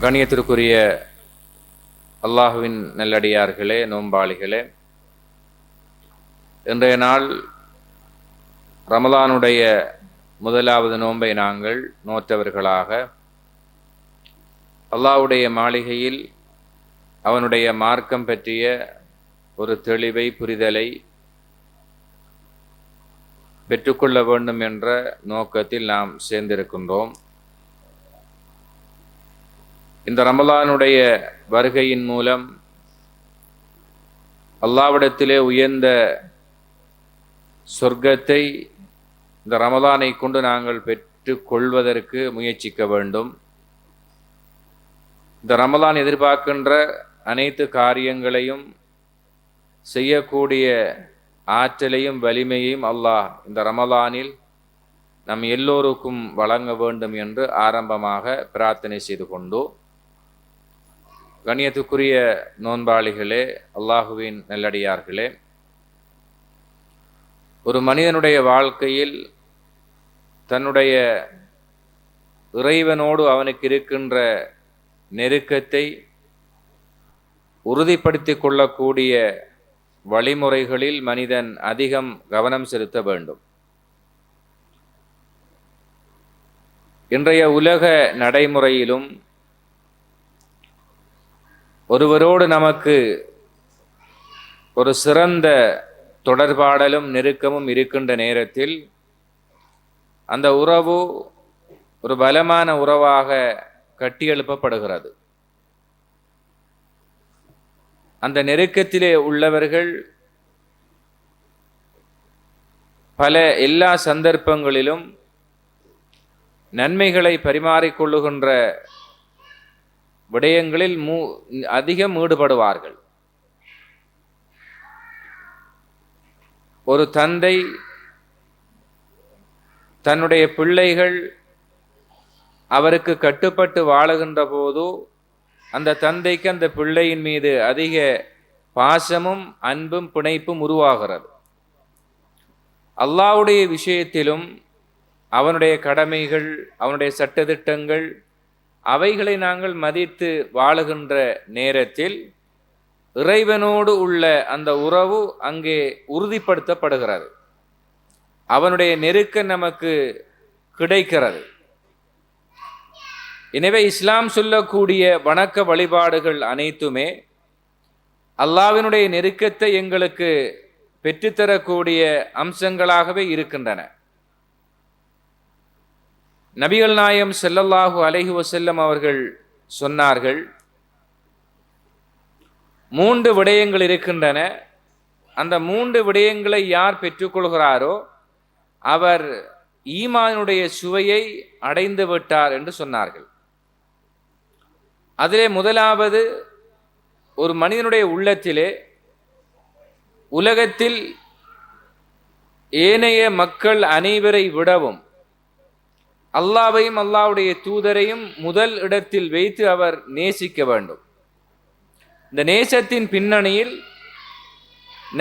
கண்ணியத்திற்குரிய அல்லாஹுவின் நல்லடியார்களே, நோன்பாளிகளே, இன்றைய நாள் ரமலானுடைய முதலாவது நோன்பை நாங்கள் நோற்றவர்களாக அல்லாஹ்வுடைய மாளிகையில் அவனுடைய மார்க்கம் பற்றிய ஒரு தெளிவை, புரிதலை பெற்றுக்கொள்ள வேண்டும் என்ற நோக்கத்தில் நாம் சேர்ந்திருக்கின்றோம். இந்த ரமலானுடைய வருகையின் மூலம் அல்லாஹ்விடத்திலே உயர்ந்த சொர்க்கத்தை இந்த ரமலானை கொண்டு நாங்கள் பெற்றுக்கொள்வதற்கு முயற்சிக்க வேண்டும். இந்த ரமலான் எதிர்பார்க்கின்ற அனைத்து காரியங்களையும் செய்யக்கூடிய ஆற்றலையும் வலிமையையும் அல்லாஹ் இந்த ரமலானில் நம் எல்லோருக்கும் வழங்க வேண்டும் என்று ஆரம்பமாக பிரார்த்தனை செய்து கொண்டு, கண்ணியத்துக்குரிய நோன்பாளிகளே, அல்லாஹுவின் நல்லடியார்களே, ஒரு மனிதனுடைய வாழ்க்கையில் தன்னுடைய இறைவனோடு அவனுக்கு இருக்கின்ற நெருக்கத்தை உறுதிப்படுத்தி கொள்ளக்கூடிய வழிமுறைகளில் மனிதன் அதிகம் கவனம் செலுத்த வேண்டும். இன்றைய உலக நடைமுறையிலும் ஒருவரோடு நமக்கு ஒரு சிறந்த தொடர்பாடலும் நெருக்கமும் இருக்கின்ற நேரத்தில் அந்த உறவு ஒரு பலமான உறவாக கட்டியெழுப்பப்படுகிறது. அந்த நெருக்கத்திலே உள்ளவர்கள் எல்லா சந்தர்ப்பங்களிலும் நன்மைகளை பரிமாறிக்கொள்ளுகின்ற விடயங்களில் அதிகம் ஈடுபடுவார்கள். ஒரு தந்தை தன்னுடைய பிள்ளைகள் அவருக்கு கட்டுப்பட்டு வாழுகின்ற போது அந்த தந்தைக்கு அந்த பிள்ளையின் மீது அதிக பாசமும் அன்பும் பிணைப்பும் உருவாகிறது. அல்லாஹ்வுடைய விஷயத்திலும் அவனுடைய கடமைகள், அவனுடைய சட்டதிட்டங்கள், அவைகளை நாங்கள் மதித்து வாழுகின்ற நேரத்தில் இறைவனோடு உள்ள அந்த உறவு அங்கே உறுதிப்படுத்தப்படுகிறது. அவனுடைய நெருக்கம் நமக்கு கிடைக்கிறது. எனவே இஸ்லாம் சொல்லக்கூடிய வணக்க வழிபாடுகள் அனைத்துமே அல்லாஹ்வினுடைய நெருக்கத்தை எங்களுக்கு பெற்றுத்தரக்கூடிய அம்சங்களாகவே இருக்கின்றன. நபிகள் நாயகம் ஸல்லல்லாஹு அலைஹி வஸல்லம் அவர்கள் சொன்னார்கள், 3 விடயங்கள் இருக்கின்றன. அந்த 3 விடயங்களை யார் பெற்றுக்கொள்கிறாரோ அவர் ஈமானுடைய சுவையை அடைந்து விட்டார் என்று சொன்னார்கள். அதிலே முதலாவது, ஒரு மனிதனுடைய உள்ளத்திலே உலகத்தில் ஏனைய மக்கள் அனைவரை விடவும் அல்லாஹ்வையும் அல்லாஹ்வுடைய தூதரையும் முதல் இடத்தில் வைத்து அவர் நேசிக்க வேண்டும். இந்த நேசத்தின் பின்னணியில்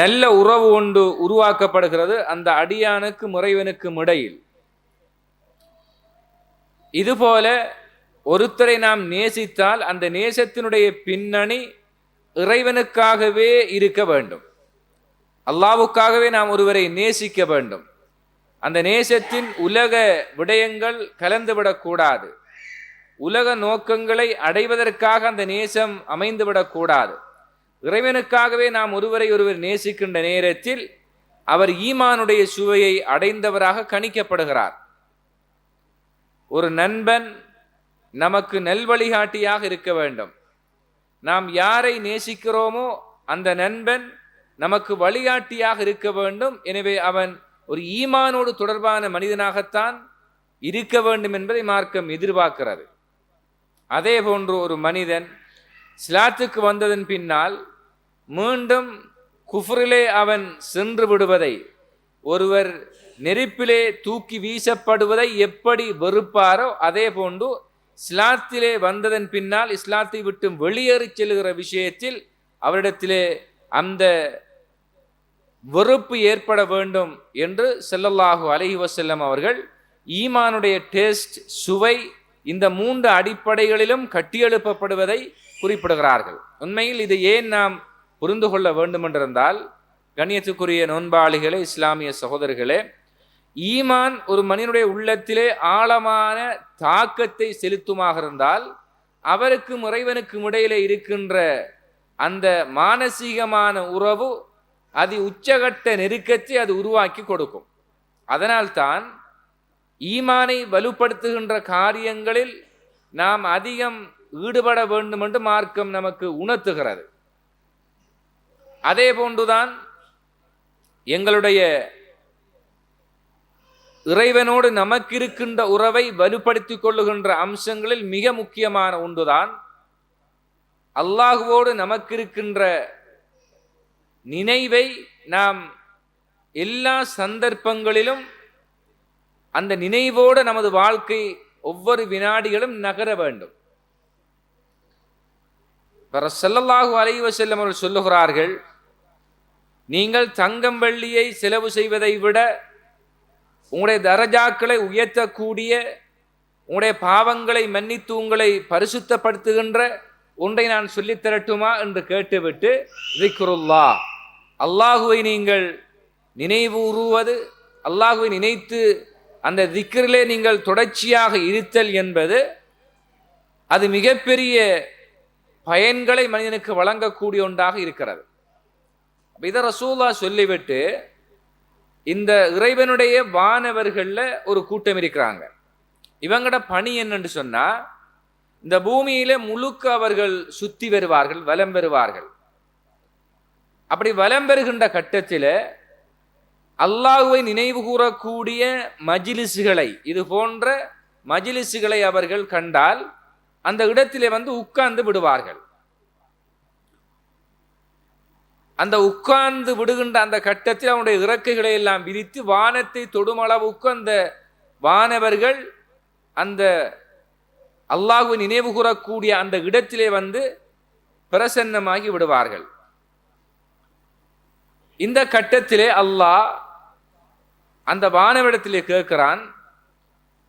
நல்ல உறவு ஒன்று உருவாக்கப்படுகிறது அந்த அடியானுக்கு இறைவனுக்கும் இடையில். இதுபோல ஒருத்தரை நாம் நேசித்தால் அந்த நேசத்தினுடைய பின்னணி இறைவனுக்காகவே இருக்க வேண்டும். அல்லாஹ்வுக்காகவே நாம் ஒருவரை நேசிக்க வேண்டும். அந்த நேசத்தின் உலக விடயங்கள் கலந்துவிடக்கூடாது. உலக நோக்கங்களை அடைவதற்காக அந்த நேசம் அமைந்துவிடக்கூடாது. இறைவனுக்காகவே நாம் ஒருவர் நேசிக்கின்ற நேரத்தில் அவர் ஈமானுடைய சுவையை அடைந்தவராக கணிக்கப்படுகிறார். ஒரு நண்பன் நமக்கு நல்வழிகாட்டியாக இருக்க வேண்டும். நாம் யாரை நேசிக்கிறோமோ அந்த நண்பன் நமக்கு வழிகாட்டியாக இருக்க வேண்டும். எனவே அவன் ஒரு ஈமானோடு தொடர்பான மனிதனாகத்தான் இருக்க வேண்டும் என்பதை மார்க்கம் எதிர்பார்க்கிறது. அதே போன்று ஒரு மனிதன் இஸ்லாத்துக்கு வந்ததன் பின்னால் மீண்டும் குஃப்ரிலே அவன் சென்று விடுவதை, ஒருவர் நெருப்பிலே தூக்கி வீசப்படுவதை எப்படி வெறுப்பாரோ அதே போன்று இஸ்லாத்திலே வந்ததன் பின்னால் இஸ்லாத்தை விட்டு வெளியேறி செல்கிற விஷயத்தில் அவரிடத்திலே அந்த வெறுப்பு ஏற்பட வேண்டும் என்று ஸல்லல்லாஹு அலைஹி வஸல்லம் அவர்கள் ஈமானுடைய டேஸ்ட், சுவை இந்த 3 அடிப்படைகளிலும் கட்டியெழுப்பப்படுவதை குறிப்பிடுகிறார்கள். உண்மையில் இது ஏன் நாம் புரிந்து கொள்ள வேண்டும் என்றிருந்தால், கண்ணியத்துக்குரிய நோன்பாளிகளே, இஸ்லாமிய சகோதரர்களே, ஈமான் ஒரு மனிதனுடைய உள்ளத்திலே ஆழமான தாக்கத்தை செலுத்துமாக இருந்தால் அவருக்கும் இறைவனுக்கும் இடையிலே இருக்கின்ற அந்த மானசீகமான உறவு அது உச்சகட்ட நெருக்கத்தை அது உருவாக்கி கொடுக்கும். அதனால்தான் ஈமானை வலுப்படுத்துகின்ற காரியங்களில் நாம் அதிகம் ஈடுபட வேண்டும் என்று மார்க்கம் நமக்கு உணர்த்துகிறது. அதே போன்றுதான் எங்களுடைய இறைவனோடு நமக்கு இருக்கின்ற உறவை வலுப்படுத்திக் கொள்ளுகின்ற அம்சங்களில் மிக முக்கியமான ஒன்றுதான் அல்லாஹுவோடு நமக்கு இருக்கின்ற நினைவை நாம் எல்லா சந்தர்ப்பங்களிலும் அந்த நினைவோடு நமது வாழ்க்கை ஒவ்வொரு வினாடிகளும் நகர வேண்டும். ஸல்லல்லாஹு அலைஹி வஸல்லம் அவர்கள் சொல்லுகிறார்கள், நீங்கள் தங்கம் வெள்ளியை செலவு செய்வதை விட உங்களுடைய தரஜாக்களை உயர்த்தக்கூடிய, உங்களுடைய பாவங்களை மன்னித்து உங்களை பரிசுத்தப்படுத்துகின்ற ஒன்றை நான் சொல்லித் தரட்டுமா என்று கேட்டுவிட்டு, ஸிக்ருல்லாஹ், அல்லாஹுவை நீங்கள் நினைவுறுவது, அல்லாஹுவை நினைத்து அந்த திக்ரிலே நீங்கள் தொடர்ச்சியாக இருத்தல் என்பது அது மிகப்பெரிய பயன்களை மனிதனுக்கு வழங்கக்கூடிய ஒன்றாக இருக்கிறது. இதை ரசூலுல்லாஹ் சொல்லிவிட்டு, இந்த இறைவனுடைய வானவர்கள்ல ஒரு கூட்டம் இருக்கிறாங்க. இவங்களோட பணி என்னன்னு சொன்னா, இந்த பூமியில முழுக்க அவர்கள் சுத்தி வருவார்கள், வலம் பெறுவார்கள். அப்படி வலம் பெறுகின்ற கட்டத்தில் அல்லாஹுவை நினைவு கூறக்கூடிய மஜ்லிஸ்களை, இது போன்ற மஜ்லிஸ்களை அவர்கள் கண்டால் அந்த இடத்திலே வந்து உட்கார்ந்து விடுவார்கள். அந்த உட்கார்ந்து விடுகின்ற அந்த கட்டத்தில் அவனுடைய இறக்கைகளை எல்லாம் விரித்து வானத்தை தொடுமளவுக்கு அந்த வானவர்கள் அந்த அல்லாஹுவை நினைவு கூறக்கூடிய அந்த இடத்திலே வந்து பிரசன்னமாகி விடுவார்கள். இந்த கட்டத்திலே அல்லாஹ் அந்த வானவிடத்திலே கேட்கிறான்,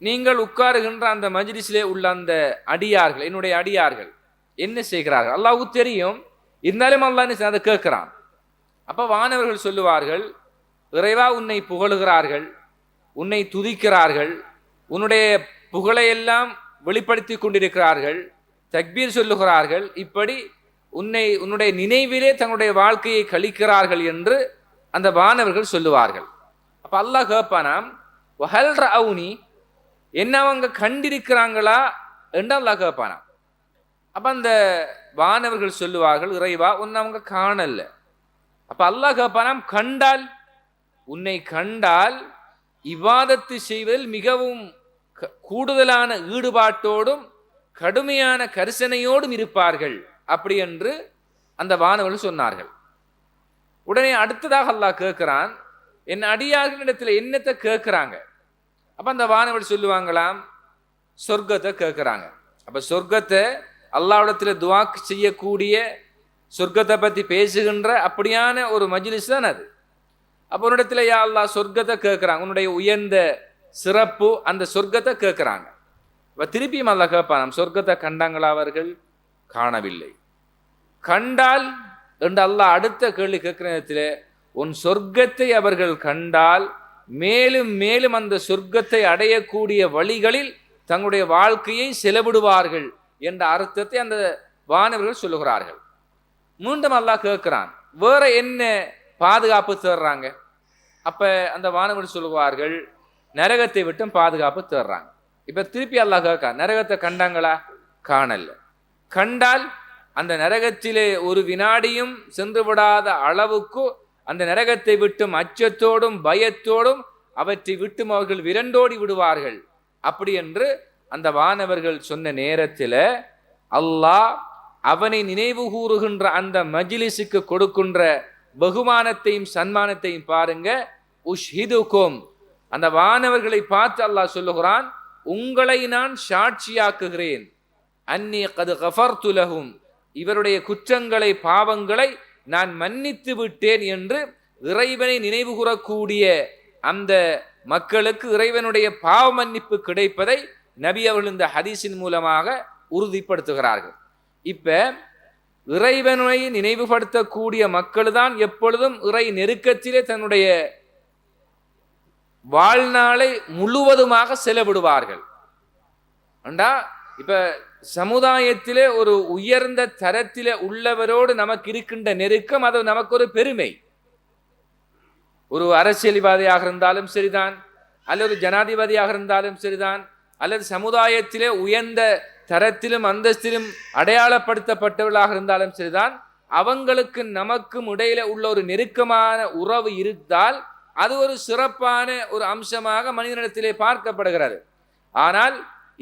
நீங்கள் உட்காருகின்ற அந்த மஜ்லிஸிலே உள்ள அந்த அடியார்கள், என்னுடைய அடியார்கள் என்ன செய்கிறார்கள்? அல்லாஹ்வுக்கு தெரியும், இருந்தாலும் அல்லாஹ் அதை கேட்கிறான். அப்ப வானவர்கள் சொல்லுவார்கள், இறைவா, உன்னை புகழுகிறார்கள், உன்னை துதிக்கிறார்கள், உன்னுடைய புகழையெல்லாம் வெளிப்படுத்தி கொண்டிருக்கிறார்கள், தக்பீர் சொல்லுகிறார்கள், இப்படி உன்னுடைய நினைவிலே தன்னுடைய வாழ்க்கையை கழிக்கிறார்கள் என்று அந்த வானவர்கள் சொல்லுவார்கள். அப்ப அல்லாஹ் கேட்பானாம், வஹல் ரஅவுனி, என்ன அவங்க கண்டிருக்கிறாங்களா என்று அல்லாஹ் கேட்பானாம். அப்ப அந்த வானவர்கள் சொல்லுவார்கள், இறைவா, உன்னை அவங்க காணல. அப்ப அல்லாஹ் கேட்பானாம், கண்டால், உன்னை கண்டால் இபாதத்து செய்வதில் மிகவும் கூடுதலான ஈடுபாட்டோடும் கடுமையான கரிசனையோடும் இருப்பார்கள் அப்படி என்று அந்த வானவர்கள் சொன்னார்கள். உடனே அடுத்ததாக அல்லாஹ் கேட்கிறான், என் அடியார்களிடத்தில் என்னத்தை கேட்கிறாங்க? அப்ப அந்த வானவர்கள் சொல்லுவாங்களாம், சொர்க்கத்தை கேட்கிறாங்க. அப்ப சொர்க்கத்தை அல்லாஹ்விடத்தில் துஆ செய்யக்கூடிய, சொர்க்கத்தை பற்றி பேசுகின்ற அப்படியான ஒரு மஜ்லிஸ் தான் அது. அப்போ உன்னிடத்தில் யா அல்லாஹ் சொர்க்கத்தை கேட்குறாங்க, உன்னுடைய உயர்ந்த சிறப்பு அந்த சொர்க்கத்தை கேட்குறாங்க. இப்போ திருப்பியும் அல்லாஹ் கேட்பான், சொர்க்கத்தை கண்டாங்களா? அவர்கள் காணவில்லை. கண்டால் என்று அல்லாஹ் அடுத்த கேள்வி கேட்கிற நேரத்தில், உன் சொர்க்கத்தை அவர்கள் கண்டால் மேலும் மேலும் அந்த சொர்க்கத்தை அடையக்கூடிய வழிகளில் தங்களுடைய வாழ்க்கையை செலவிடுவார்கள் என்ற அர்த்தத்தை அந்த வானவர்கள் சொல்லுகிறார்கள். மீண்டும் அல்லாஹ் கேட்கிறான், வேற என்ன பாதுகாப்பு தேடுறாங்க? அப்ப அந்த வானவர்கள் சொல்லுவார்கள், நரகத்தை விட்டும் பாதுகாப்பு தேடுறாங்க. இப்ப திருப்பி அல்லாஹ் கேட்க, நரகத்தை கண்டாங்களா? காணல. கண்டால் அந்த நரகத்திலே ஒரு வினாடியும் சென்று விடாத அளவுக்கு அந்த நரகத்தை விட்டும் அச்சத்தோடும் பயத்தோடும் அவற்றை விட்டும் அவர்கள் விரண்டோடி விடுவார்கள். அப்படி என்று அந்த வானவர்கள் சொன்ன நேரத்தில் அல்லாஹ் அவனை நினைவு கூறுகின்ற அந்த மஜ்லிஸுக்கு கொடுக்கின்ற பகுமானத்தையும் சன்மானத்தையும் பாருங்க. உஷ்ஹிதுக்கும், அந்த வானவர்களை பார்த்து அல்லாஹ் சொல்லுகிறான், உங்களை நான் சாட்சியாக்குகிறேன். அன்னி கது கஃபர்து லஹும், இவருடைய குற்றங்களை பாவங்களை நான் மன்னித்து விட்டேன் என்று இறைவனை நினைவு கூறக்கூடிய அந்த மக்களுக்கு இறைவனுடைய பாவ மன்னிப்பு கிடைப்பதை நபி அவர்கள் இந்த ஹதீஸின் மூலமாக உறுதிப்படுத்துகிறார்கள். இப்ப இறைவனை நினைவுபடுத்தக்கூடிய மக்கள் தான் எப்பொழுதும் இறை நெருக்கத்திலே தன்னுடைய வாழ்நாளை முழுவதுமாக செலவிடுவார்கள். இப்ப சமுதாயத்திலே ஒரு உயர்ந்த தரத்திலே உள்ளவரோடு நமக்கு இருக்கின்ற நெருக்கம், அது நமக்கு ஒரு பெருமை. ஒரு அரசியல்வாதியாக இருந்தாலும் சரிதான், அல்லது ஜனாதிபதியாக இருந்தாலும் சரிதான், அல்லது சமுதாயத்திலே உயர்ந்த தரத்திலும் அந்தஸ்திலும் அடையாளப்படுத்தப்பட்டவர்களாக இருந்தாலும் சரிதான், அவங்களுக்கு நமக்கும் இடையில உள்ள ஒரு நெருக்கமான உறவு இருந்தால் அது ஒரு சிறப்பான ஒரு அம்சமாக மனிதனிடத்திலே பார்க்கப்படுகிறது. ஆனால்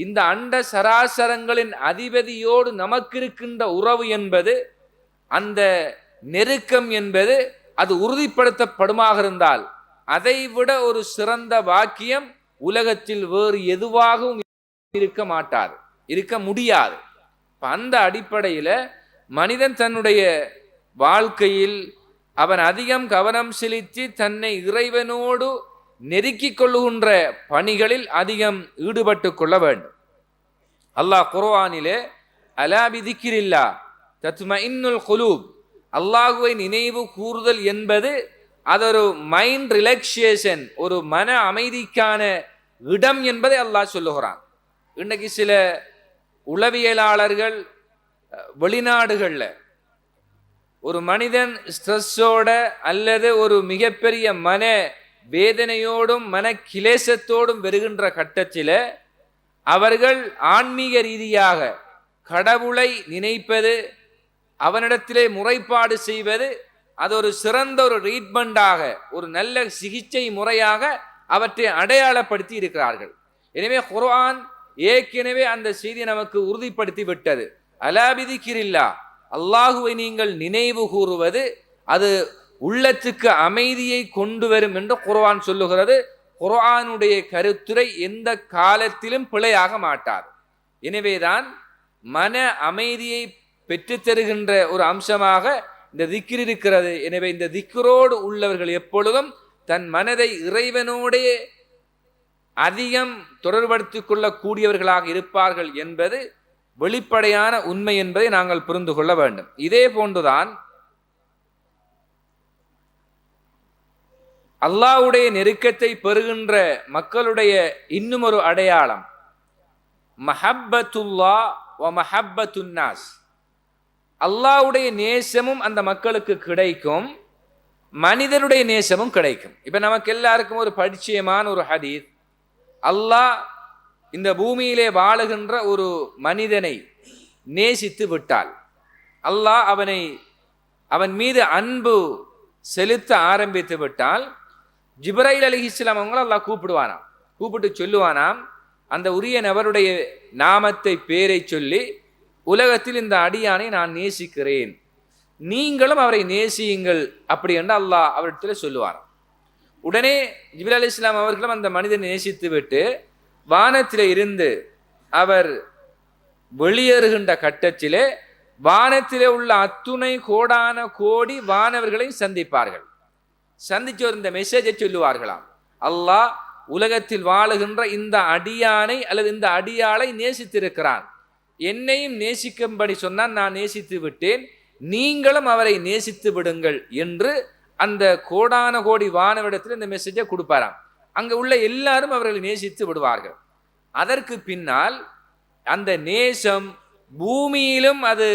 இந்த அண்ட சராசரங்களின் அதிபதியோடு நமக்கு இருக்கின்ற உறவு என்பது, அந்த நெருக்கம் என்பது, அது உறுதிப்படுத்தப்படுமாக இருந்தால் அதைவிட ஒரு சிறந்த வாக்கியம் உலகத்தில் வேறு எதுவாகவும் இருக்க முடியாது. அந்த அடிப்படையில் மனிதன் தன்னுடைய வாழ்க்கையில் அவன் அதிகம் கவனம் செலுத்தி தன்னை இறைவனோடு நெருக்கிக் கொள்ளுகின்ற பணிகளில் அதிகம் ஈடுபட்டு கொள்ள வேண்டும். அல்லாஹ் குர்ஆனிலே அலா பிதிக்ரில்லா தத்மஇன்னுல் குலூப், அல்லாஹ்வை நினைவு கூறுதல் என்பது அதொரு மைண்ட் ரிலாக்ஸேஷன், ஒரு மன அமைதிக்கான இடம் என்பதை அல்லாஹ் சொல்லுகிறான். இன்னைக்கு சில உளவியலாளர்கள் வெளிநாடுகள்ல ஒரு மனிதன் ஸ்ட்ரெஸ்ஸோட அல்லது ஒரு மிகப்பெரிய மன வேதனையோடும் மன கிளேசத்தோடும் வருகின்ற கட்டத்தில் அவர்கள் ஆன்மீக ரீதியாக கடவுளை நினைப்பது, அவனிடத்திலே முறைப்பாடு செய்வது, அது ஒரு சிறந்த ஒரு ட்ரீட்மெண்டாக, ஒரு நல்ல சிகிச்சை முறையாக அவற்றை அடையாளப்படுத்தி இருக்கிறார்கள். எனவே குர்ஆன் ஏற்கனவே அந்த செய்தி நமக்கு உறுதிப்படுத்தி விட்டது. அலா பிதிக்ரில்லா, அல்லாஹுவை நீங்கள் நினைவு கூறுவது அது உள்ளத்துக்கு அமைதியை கொண்டு வரும் என்று குர்ஆன் சொல்லுகிறது. குர்ஆனுடைய கருத்துரை எந்த காலத்திலும் பிழையாக மாட்டார். எனவேதான் மன அமைதியை பெற்றுத்தருகின்ற ஒரு அம்சமாக இந்த திக்ர் இருக்கிறது. எனவே இந்த திக்ரோடு உள்ளவர்கள் எப்பொழுதும் தன் மனதை இறைவனோடே அதிகம் தொடர்படுத்திக் கொள்ளக்கூடியவர்களாக இருப்பார்கள் என்பது வெளிப்படையான உண்மை என்பதை நாங்கள் புரிந்து கொள்ள வேண்டும். இதே போன்றுதான் அல்லாஹ்வுடைய நெருக்கத்தை பெறுகின்ற மக்களுடைய இன்னும் ஒரு அடையாளம் மஹப்பத்துல்லாஹ் வ மஹப்பத்துன் நாஸ். அல்லாஹ்வுடைய நேசமும் அந்த மக்களுக்கு கிடைக்கும், மனிதனுடைய நேசமும் கிடைக்கும். இப்ப நமக்கு எல்லாருக்கும் ஒரு பரிச்சயமான ஒரு ஹதீஸ், அல்லாஹ் இந்த பூமியிலே வாழுகின்ற ஒரு மனிதனை நேசித்து விட்டால், அல்லாஹ் அவன் மீது அன்பு செலுத்த ஆரம்பித்து விட்டால், ஜிப்ரைல் அலைஹிஸ்ஸலாம் அவங்களை அல்லாஹ் கூப்பிடுவானாம். கூப்பிட்டு சொல்லுவானாம், அந்த உரிய நபருடைய நாமத்தை பேரை சொல்லி, உலகத்தில் இந்த அடியானை நான் நேசிக்கிறேன், நீங்களும் அவரை நேசியுங்கள் அப்படி என்று அல்லாஹ் அவரிடத்தில் சொல்லுவாராம். உடனே ஜிப்ரீல் அலைஹிஸ்ஸலாம் அவர்களும் அந்த மனிதனை நேசித்து விட்டு வானத்திலே இருந்து அவர் வெளியேறுகின்ற கட்டத்திலே வானத்திலே உள்ள அத்துணை கோடான கோடி வானவர்களை சந்திப்பார்கள். சந்திச்சு இந்த மெசேஜை சொல்லுவார்களாம், அல்லாஹ் உலகத்தில் வாழுகின்ற இந்த அடியானை அல்லது இந்த அடியாளை நேசித்திருக்கிறான், என்னையும் நேசிக்கும்படி சொன்னால் நான் நேசித்து விட்டேன், நீங்களும் அவரை நேசித்து விடுங்கள் என்று அந்த கோடான கோடி வானவிடத்தில் இந்த மெசேஜை கொடுப்பாராம். அங்கே உள்ள எல்லாரும் அவர்களை நேசித்து விடுவார்கள். அதற்கு பின்னால் அந்த நேசம் பூமியிலும் அது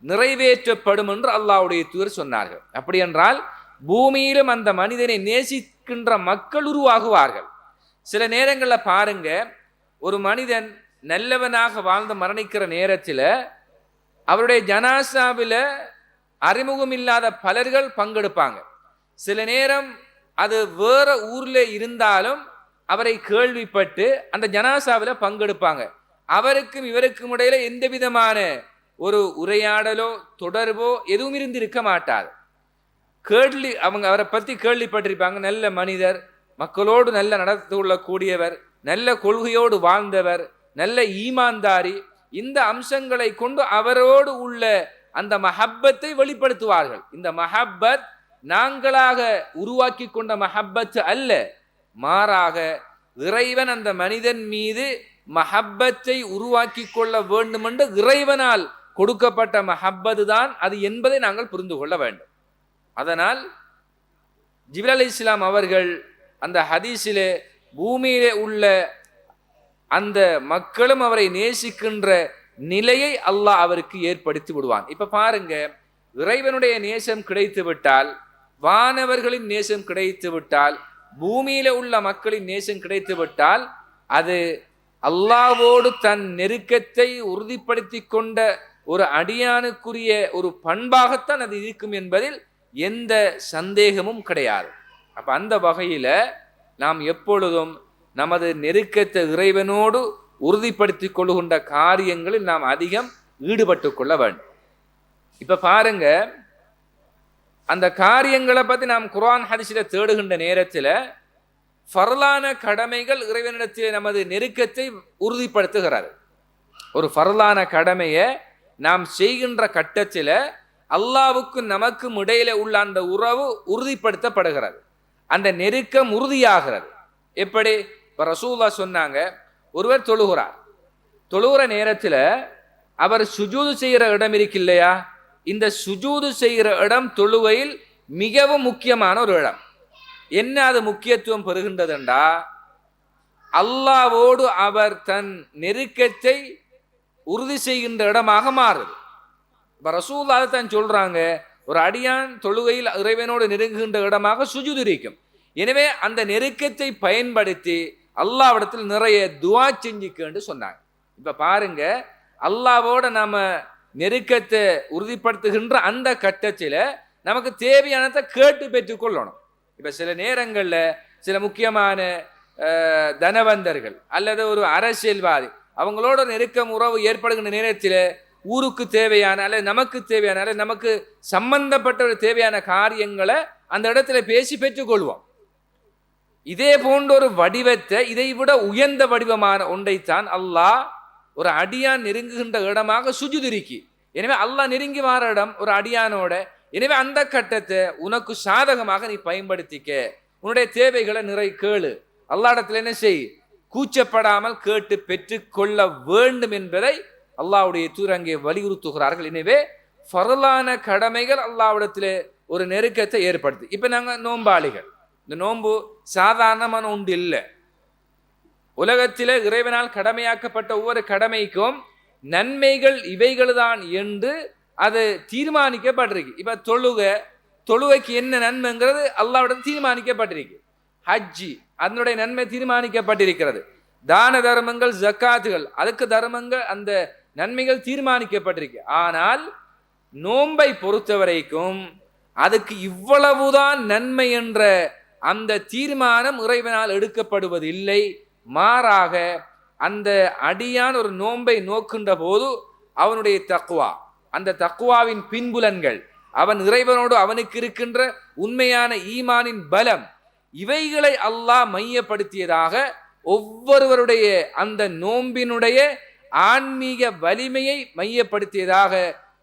நிறைவேற்றப்படும் என்று அல்லாஹ்வுடைய தூதர் சொன்னார்கள். அப்படி என்றால் பூமியிலும் அந்த மனிதனை நேசிக்கின்ற மக்கள் உருவாகுவார்கள். சில நேரங்களில் பாருங்க, ஒரு மனிதன் நல்லவனாக வாழ்ந்து மரணிக்கிற நேரத்தில் அவருடைய ஜனாசாவில் அறிமுகம் இல்லாத பலர்கள் பங்கெடுப்பாங்க. சில நேரம் அது வேற ஊர்ல இருந்தாலும் அவரை கேள்விப்பட்டு அந்த ஜனாசாவில் பங்கெடுப்பாங்க. அவருக்கும் இவருக்கும் இடையில எந்த விதமான ஒரு உரையாடலோ தொடர்போ எதுவும் இருந்திருக்க மாட்டார். அவங்க அவரை பற்றி கேள்விப்பட்டிருப்பாங்க, நல்ல மனிதர், மக்களோடு நல்ல நடந்து கொள்ளக்கூடியவர், நல்ல கொள்கையோடு வாழ்ந்தவர், நல்ல ஈமான்தாரி. இந்த அம்சங்களை கொண்டு அவரோடு உள்ள அந்த மஹப்பத்தை வெளிப்படுத்துவார்கள். இந்த மஹப்பத் நாங்களாக உருவாக்கி கொண்ட மஹப்பத் அல்ல, மாறாக இறைவன் அந்த மனிதன் மீது மஹப்பத்தை உருவாக்கி கொள்ள வேண்டும் என்று இறைவனால் கொடுக்கப்பட்ட மஹப்பது தான் அது என்பதை நாங்கள் புரிந்து கொள்ள வேண்டும். அதனால் ஜிப்ரீல் அலைஹிஸ்ஸலாம் அவர்கள் அந்த ஹதீஸிலே பூமியிலே உள்ள அந்த மக்களும் அவரை நேசிக்கின்ற நிலையை அல்லாஹ் அவருக்கு ஏற்படுத்தி விடுவான். இப்ப பாருங்க, இறைவனுடைய நேசம் கிடைத்து விட்டால், வானவர்களின் நேசம் கிடைத்து விட்டால், பூமியில உள்ள மக்களின் நேசம் கிடைத்து விட்டால், அது அல்லாஹ்வோடு தன் நெருக்கத்தை உறுதிப்படுத்தி கொண்ட ஒரு அடியானுக்குரிய ஒரு பண்பாகத்தான் அது இருக்கும் என்பதில் எந்த சந்தேகமும் கிடையாது. அப்ப அந்த வகையில நாம் எப்பொழுதும் நமது நெருக்கத்தை இறைவனோடு உறுதிப்படுத்தி கொள்ளுகின்ற காரியங்களில் நாம் அதிகம் ஈடுபட்டு கொள்ள வேண்டும். இப்ப பாருங்க, அந்த காரியங்களை பத்தி நாம் குர்ஆன் ஹதீஸில தேடுகின்ற நேரத்தில் ஃபர்லான கடமைகள் இறைவனிடத்தில் நமது நெருக்கத்தை உறுதிப்படுத்துகிறார். ஒரு ஃபர்லான கடமையை நாம் செய்கின்ற கட்டத்தில் அல்லாஹ்வுக்கு நமக்கும் இடையில உள்ள அந்த உறவு உறுதிப்படுத்தப்படுகிறது, அந்த நெருக்கம் உறுதியாகிறது. எப்படி? இப்போ ரசூலுல்லாஹ் சொன்னாங்க, ஒருவர் தொழுகிற நேரத்தில் அவர் சுஜூது செய்கிற இடம் இருக்கு இல்லையா, இந்த சுஜூது செய்கிற இடம் தொழுகையில் மிகவும் முக்கியமான ஒரு இடம். என்ன அது முக்கியத்துவம் பெறுகின்றதுண்டா, அல்லாஹ்வோடு அவர் தன் நெருக்கத்தை உறுதி செய்கின்ற இடமாக மாறுது. இப்போ ரசூலுல்லாஹ் தான் சொல்றாங்க, ஒரு அடியான் தொழுகையில் இறைவனோடு நெருங்குகின்ற இடமாக சுஜூது இருக்கும். எனவே அந்த நெருக்கத்தை பயன்படுத்தி அல்லாஹ்விடத்தில் நிறைய துஆ செஞ்சுக்கன்னு சொன்னாங்க. இப்ப பாருங்க, அல்லாஹ்வோட நாம நெருக்கத்தை உறுதிப்படுத்துகின்ற அந்த கட்டத்தில் நமக்கு தேவையானதை கேட்டு பெற்றுக்கொள்ளணும். இப்ப சில நேரங்கள்ல சில முக்கியமான தனவந்தர்கள் அல்லது ஒரு அரசியல்வாதி அவங்களோட நெருக்கம் உறவு ஏற்படுகின்ற நேரத்தில் ஊருக்கு தேவையான அல்லது நமக்கு தேவையான அல்லது நமக்கு சம்பந்தப்பட்ட ஒரு தேவையான காரியங்களை அந்த இடத்துல பேசி பெற்றுக்கொள்வோம். இதே போன்ற ஒரு வடிவத்தை, இதை விட உயர்ந்த வடிவமான ஒன்றைத்தான் அல்லாஹ் ஒரு அடியான் நெருங்குகின்ற இடமாக சுஜூது இருக்கு. எனவே அல்லாஹ் நெருங்கி வார இடம் ஒரு அடியானோட. எனவே அந்த கட்டத்தை உனக்கு சாதகமாக நீ பயன்படுத்திக்க, உன்னுடைய தேவைகளை கேளு, அல்லாஹ்விடத்தில் என்ன செய், கூச்சப்படாமல் கேட்டு பெற்றுக்கொள்ள வேண்டும் என்பதை அல்லாஹ்வுடைய தூதர் அங்கே வலியுறுத்துகிறார்கள். எனவே ஃபர்லான கடமைகள் அல்லாஹ்விடத்தில் ஒரு நெருக்கத்தை ஏற்படுத்து. இப்ப நாங்க நோம்பாளிகள், இந்த நோன்பு சாதாரணமான ஒன்று இல்லை. உலகத்தில் இறைவனால் கடமையாக்கப்பட்ட ஒவ்வொரு கடமைக்கும் நன்மைகள் இவைகள் தான் என்று அது தீர்மானிக்கப்பட்டிருக்கு. இப்ப தொழுகைக்கு என்ன நன்மைங்கிறது அல்லாஹ்விடம் தீர்மானிக்கப்பட்டிருக்கு. ஹஜ்ஜி அதனுடைய நன்மை தீர்மானிக்கப்பட்டிருக்கிறது. தான தர்மங்கள், ஜக்காத்துகள், அதுக்கு தர்மங்கள், அந்த நன்மைகள் தீர்மானிக்கப்பட்டிருக்கு. ஆனால் நோன்பை பொறுத்த வரைக்கும் அதுக்கு இவ்வளவுதான் நன்மை என்ற அந்த தீர்மானம் இறைவனால் எடுக்கப்படுவதில்லை. மாறாக அந்த அடியான் ஒரு நோன்பை நோக்கின்ற போது அவனுடைய தக்வா, அந்த தக்வாவின் பின்புலன்கள், அவன் இறைவனோடு அவனுக்கு இருக்கின்ற உண்மையான ஈமானின் பலம், இவைகளை அல்லாஹ் மையப்படுத்தியதாக ஒவ்வொருவருடைய அந்த நோம்பினுடைய ஆன்மீக வலிமையை மையப்படுத்தியதாக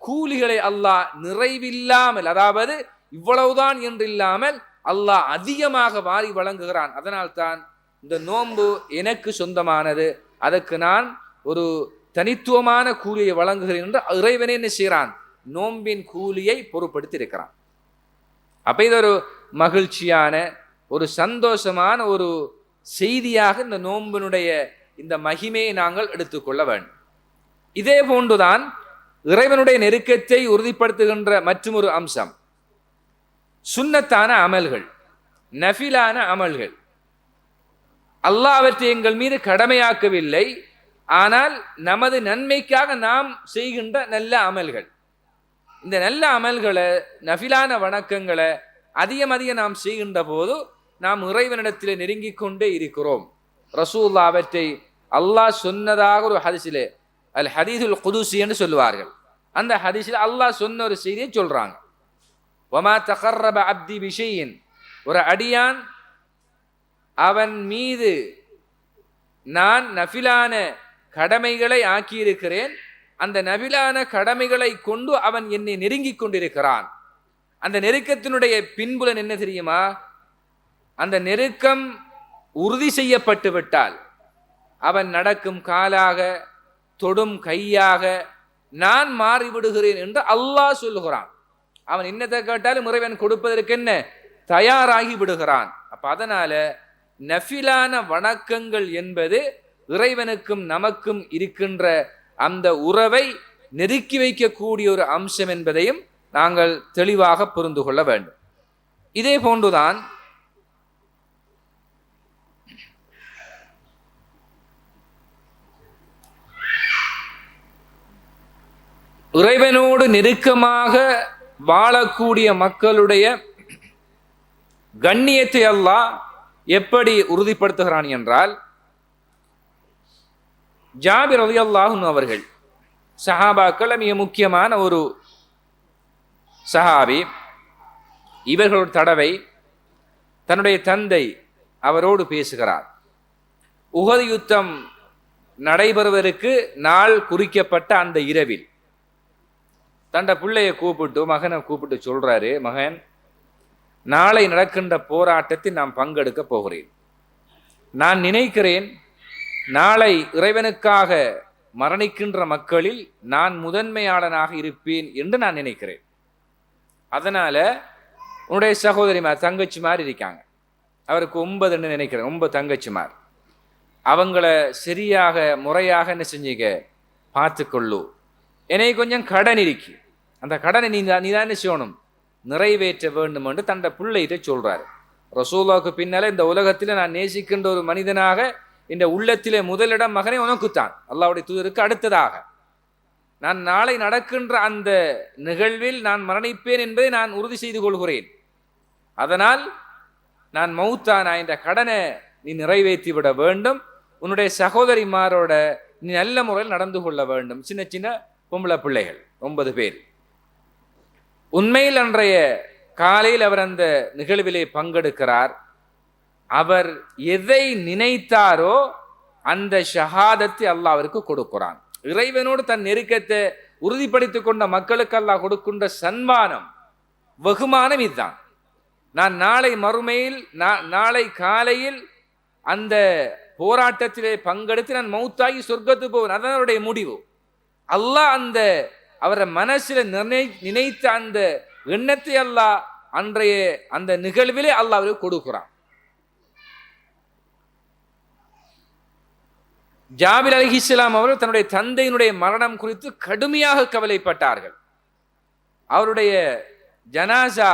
கூலிகளை அல்லாஹ் நிறைவில்லாமல், அதாவது இவ்வளவுதான் என்று இல்லாமல் அல்லாஹ் அதிகமாக வாரி வழங்குகிறான். அதனால் தான் இந்த நோன்பு எனக்கு சொந்தமானது, அதற்கு நான் ஒரு தனித்துவமான கூலியை வழங்குகிறேன் என்று இறைவனே என்ன செய்கிறான், நோம்பின் கூலியை பொறுப்படுத்தி இருக்கிறான். அப்ப இது ஒரு மகிழ்ச்சியான ஒரு சந்தோஷமான ஒரு செய்தியாக இந்த நோம்பினுடைய இந்த மகிமையை நாங்கள் எடுத்துக்கொள்ள வேண்டும். இதே போன்றுதான் இறைவனுடைய நெருக்கத்தை உறுதிப்படுத்துகின்ற மற்றும் ஒரு அம்சம் சுன்னத்தான அமல்கள், நஃபிலான அமல்கள். அல்லாஹ் அவற்றை எங்கள் மீது கடமையாக்கவில்லை, ஆனால் நமது நன்மைக்காக நாம் செய்கின்ற நல்ல அமல்கள். இந்த நல்ல அமல்களை, நஃபிலான வணக்கங்களை அதிகம் நாம் செய்கின்ற போது நாம் இறைவனிடத்தில் நெருங்கிக் கொண்டே இருக்கிறோம். ரசூலுல்லாஹ் அவற்றை அல்லாஹ் சொன்னதாக ஒரு ஹதீஸிலே, அல் ஹதீஸுல் குதுஸி என்று சொல்லுவார்கள். அந்த ஹதீஸில் அல்லாஹ் சொன்ன ஒரு செய்தியை சொல்றாங்க, வமா தகர்ரப அப்தி பிஷையின், ஒரு அடியான் அவன் மீது நான் நஃபிலான கடமைகளை ஆக்கியிருக்கிறேன், அந்த நஃபிலான கடமைகளை கொண்டு அவன் என்னை நெருங்கிக் கொண்டிருக்கிறான். அந்த நெருக்கத்தினுடைய பின்புலன் என்ன தெரியுமா? அந்த நெருக்கம் உறுதி செய்யப்பட்டு விட்டால், அவன் நடக்கும் காலாக தொடும் கையாக நான் மாறிவிடுகிறேன் என்று அல்லாஹ் சொல்லுகிறான். அவன் என்னத்தை கேட்டாலும் இறைவன் கொடுப்பதற்கு என்ன தயாராகி விடுகிறான். அப்ப அதனால நஃபிலான வணக்கங்கள் என்பது இறைவனுக்கும் நமக்கும் இருக்கின்ற அந்த உறவை நெருக்கி வைக்கக்கூடிய ஒரு அம்சம் என்பதையும் நாங்கள் தெளிவாக புரிந்து கொள்ள வேண்டும். இதே போன்றுதான் இறைவனோடு நெருக்கமாக வாழக்கூடிய மக்களுடைய கண்ணியத்தை அல்லாஹ் எப்படி உறுதிப்படுத்துகிறான் என்றால், ஜாபிர் ரலியல்லாஹு அன்ஹு அவர்கள் சஹாபாக்கள் மிக முக்கியமான ஒரு சஹாபி. இவர்களோட தடவை தன்னுடைய தந்தை அவரோடு பேசுகிறார். உஹது யுத்தம் நடைபெறுவதற்கு நாள் குறிக்கப்பட்ட அந்த இரவில் தண்ட பிள்ளையை கூப்பிட்டு மகனை கூப்பிட்டு சொல்றாரு, மகன், நாளை நடக்கின்ற போராட்டத்தில் நான் பங்கெடுக்க போகிறேன். நான் நினைக்கிறேன் நாளை இறைவனுக்காக மரணிக்கின்ற மக்களில் நான் முதன்மையாளனாக இருப்பேன் என்று நான் நினைக்கிறேன். அதனால உன்னுடைய சகோதரிமார் தங்கச்சிமார் இருக்காங்க, அவருக்கு 9 நினைக்கிறேன், 9 தங்கச்சிமார், அவங்கள சரியாக முறையாக என்ன செஞ்சீங்க பார்த்துக்கொள்ளு. என்னை கொஞ்சம் கடன் இருக்கு, அந்த கடனை நீ தான் என்ன செய்யணும், நிறைவேற்ற வேண்டும் என்று தண்ட பிள்ளைகிட்ட சொல்றாரு. ரசூலுல்லாஹ்வுக்கு பின்னால இந்த உலகத்தில் நான் நேசிக்கின்ற ஒரு மனிதனாக இந்த உள்ளத்திலே முதலிடம் மகனே உனக்குத்தான், அல்லாஹ்வுடைய தூதருக்கு அடுத்ததாக. நான் நாளை நடக்கின்ற அந்த நிகழ்வில் நான் மரணிப்பேன் என்பதை நான் உறுதி செய்து கொள்கிறேன். அதனால் நான் மௌத்தானா என்ற கடனை நீ நிறைவேற்றி விட வேண்டும். உன்னுடைய சகோதரிமாரோட நீ நல்ல முறையில் நடந்து கொள்ள வேண்டும். சின்ன சின்ன பொம்பளை பிள்ளைகள் 9 பேர். உண்மையில் அன்றைய காலையில் அவர் அந்த நிகழ்விலே பங்கெடுக்கிறார். அவர் எதை நினைத்தாரோ அந்த ஷஹாதத்தை அல்லாஹ் அவருக்கு கொடுக்கிறான். இறைவனோடு தன் நெருக்கத்தை உறுதிப்படுத்திக் கொண்ட மக்களுக்கு அல்லாஹ் கொடுக்கின்ற சன்மானம், வெகுமானம் இதுதான். நான் நாளை மறுமையில் நாளை காலையில் அந்த போராட்டத்திலே பங்கெடுத்து நான் மௌத்தாகி சொர்க்கத்துக்கு போவேன். அதான் அவருடைய முடிவு. அல்லாஹ் அந்த அவரை மனசில் நினைத்த அந்த எண்ணத்தை அல்லாஹ் அன்றைய அந்த நிகழ்விலே அல்லாஹ் அவருக்கு கொடுக்கிறான். ஜாபிர் அலைஹிஸ்ஸலாம் அவர்கள் தன்னுடைய தந்தையினுடைய மரணம் குறித்து கடுமையாக கவலைப்பட்டார்கள். அவருடைய ஜனாசா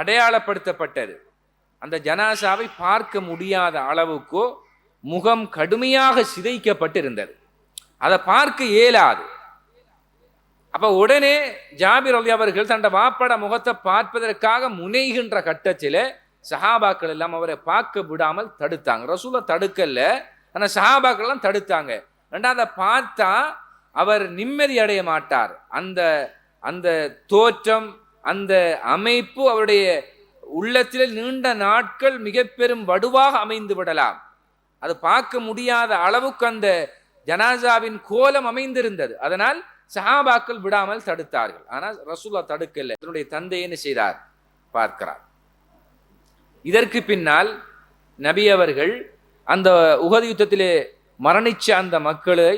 அடையாளப்படுத்தப்பட்டது. அந்த ஜனாசாவை பார்க்க முடியாத அளவுக்கு முகம் கடுமையாக சிதைக்கப்பட்டிருந்தது. அதை பார்க்க இயலாது. அப்ப உடனே ஜாபிர் ரலி அவர்கள் தன் வாப்பட முகத்தை பார்ப்பதற்காக முனைகின்ற கட்டத்திலே சஹாபாக்கள் எல்லாம் அவரை பார்க்க விடாமல் தடுத்தாங்க. ரசூலை தடுக்கல, ஆனா சஹாபாக்கள் எல்லாம் தடுத்தாங்க. ரெண்டாவது பார்த்தா அவர் நிம்மதி அடைய மாட்டார். அந்த அந்த தோற்றம், அந்த அமைப்பு அவருடைய உள்ளத்தில் நீண்ட நாட்கள் மிக பெரும் வடுவாக அமைந்து விடலாம். அது பார்க்க முடியாத அளவுக்கு அந்த ஜனாசாவின் கோலம் அமைந்திருந்தது. அதனால் சஹாபாக்கள் விடாமல் தடுத்தார்கள். ஆனால் ரசூலுல்லாஹ் தடுக்கல. தன்னுடைய தந்தை என்ன செய்தார் பார்க்கிறார். இதற்கு பின்னால் நபி அவர்கள் அந்த உஹது யுத்தத்திலே மரணிச்ச அந்த மக்களை